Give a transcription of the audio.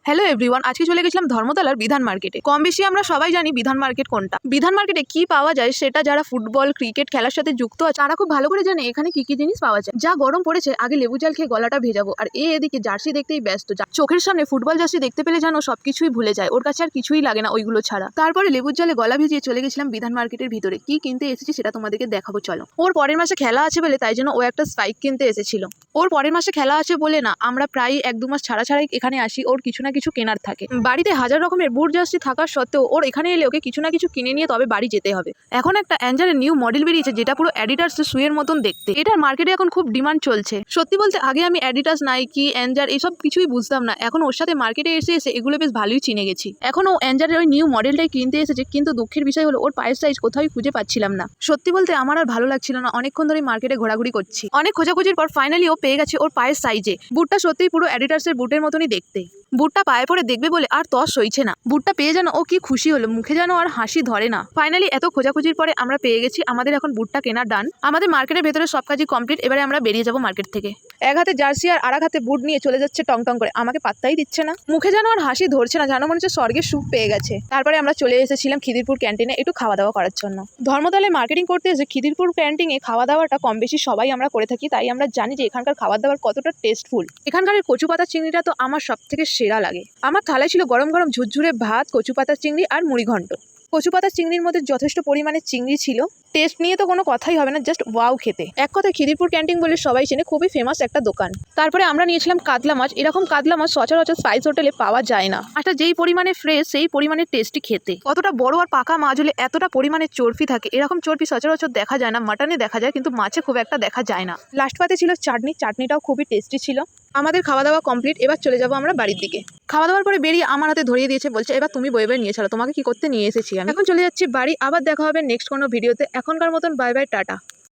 Hello everyone, আজকে চলে গেছিলাম ধর্মতলার বিধান মার্কেটে। কম বেশি আমরা সবাই জানি বিধান মার্কেট কোনটা। বিধান মার্কেটে কি পাওয়া যায় সেটা যারা ফুটবল ক্রিকেট খেলার সাথে যুক্ত আছে তারা খুব ভালো করে জানে এখানে কি কি জিনিস পাওয়া যায়। যা গরম পড়েছে, আগে লেবু জল খেয়ে গলাটা ভেজাবো, আর এদিকে জার্সি দেখতেই ব্যস্ত। চোখের সামনে ফুটবল জার্সি দেখতে পেলে জানো সবকিছুই ভুলে যায়, ওর কাছে আর কিছুই লাগে না ওইগুলো ছাড়া। তারপরে লেবুর জলে গলা ভিজিয়ে চলে গেছিলাম বিধান মার্কেটের ভিতরে। কি কিনতে এসেছি সেটা তোমাদেরকে দেখাবো, চলো। ওর পরের মাসে খেলা আছে বলে তাই জন্য ও একটা স্পাইক কিনতে এসেছিল। ওর পরের মাসে খেলা আছে বলে না, আমরা প্রায় 1-2 মাস ছাড়াই এখানে আসি, ওর কিছু না কিছু কেনার থাকে। বাড়িতে হাজার রকমের বুট জার্সি থাকা সত্ত্বেও ওর এখানে এলে ওকে কিছু না কিছু কিনে নিয়ে তবে বাড়ি যেতে হবে। এখন একটা অ্যাঞ্জারের নিউ মডেল বেরিয়েছে যেটা পুরো অ্যাডিডাস শুয়ের মতন দেখতে। এটার মার্কেটে এখন খুব ডিমান্ড চলছে। সত্যি বলতে আগে আমি অ্যাডিডাস, নাইকি, অ্যাঞ্জার এসব কিছুই বুঝতাম না। এখন ওর সাথে মার্কেটে এসে এগুলো বেশ ভালোই চিনে গেছি। এখন ও অ্যাঞ্জারের ওই নিউ মডেলটাই কিনতে এসেছে, কিন্তু দুঃখের বিষয় হলো ওর পায়ের সাইজ কোথাও খুঁজে পাচ্ছিলাম না। সত্যি বলতে আমার আর ভালো লাগছিল না, অনেকক্ষণ ধরে মার্কেটে ঘোরাঘুরি করছি। অনেক খোঁজাখুঁজির পর ফাইনালি ও পেয়ে গেছে ওর পায়ের সাইজে। বুটটা সত্যিই পুরো অ্যাডিডাসের বুটের মতনই দেখতে। বুটটা পায়ে পরে দেখবে বলে আর তর সইছে না। বুটটা পেয়ে যেন ও কি খুশি হলো, মুখে যেন আর হাসি ধরে না। ফাইনালি এত খোঁজাখুঁজির পরে আমরা পেয়ে গেছি। আমাদের এখন বুটটা কেনা ডান। আমাদের মার্কেটের ভেতরে সব কাজই কমপ্লিট। এবারে আমরা বেরিয়ে যাবো মার্কেট থেকে। এক হাতে জার্সি আর আরেক হাতে বুট নিয়ে চলে যাচ্ছে টং টং করে, আমাকে পাত্তাই দিচ্ছে না। মুখে যেন আর হাসি ধরছে না, যেন মনে হচ্ছে স্বর্গের সুখ পেয়ে গেছে। তারপরে আমরা চলে এসেছিলাম খিদিরপুর ক্যান্টিনে একটু খাওয়া দাওয়া করার জন্য। ধর্মতলায় মার্কেটিং করতে এসে খিদিরপুর ক্যান্টিনে খাওয়া দাওয়াটা কম বেশি সবাই আমরা করে থাকি, তাই আমরা জানি যে এখানকার খাবার দাবার কতটা টেস্টফুল। এখানকার কচু পাতা চিংড়িটা তো আমার সব থেকে সেরা লাগে। আমার থালায় ছিল গরম গরম ঝুরঝুরে ভাত, কচু পাতার চিংড়ি আর মুড়ি ঘন্ট। কচু পাতার চিংড়ির মধ্যে যথেষ্ট পরিমাণে চিংড়ি ছিল। টেস্ট নিয়ে তো কোনো কথাই হবে না, জাস্ট ওয়াও খেতে। এক কথায় খিদিরপুর ক্যান্টিন বলে সবাই চেনে, খুবই ফেমাস একটা দোকান। তারপরে আমরা নিয়েছিলাম কাতলা মাছ। এরকম কাতলা মাছ সচরাচর স্পাইস হোটেলে পাওয়া যায় না। মাছটা যেই পরিমাণে ফ্রেশ সেই পরিমাণে টেস্টি খেতে। কতটা বড় আর পাকা মাছ হলে এতটা পরিমাণে চর্বি থাকে, এরকম চর্বি সচরাচর দেখা যায় না। মাটনে দেখা যায় কিন্তু মাছে খুব একটা দেখা যায় না। লাস্ট পাতে ছিল চাটনি, চাটনিটাও খুবই টেস্টি ছিল। আমাদের খাওয়া দাওয়া কমপ্লিট, এবার চলে যাবো আমরা বাড়ির দিকে। খাওয়া দাওয়ার পরে বেরিয়ে আমার হাতে ধরিয়ে দিয়েছে, বলছে এবার তুমি বয়ে বয়ে নিয়ে চলো, তোমাকে কি করতে নিয়ে এসেছি আমি। এখন চলে যাচ্ছি বাড়ি, আবার দেখা হবে নেক্সট কোনো ভিডিওতে। এখনকার মতন বাই বাই, টাটা।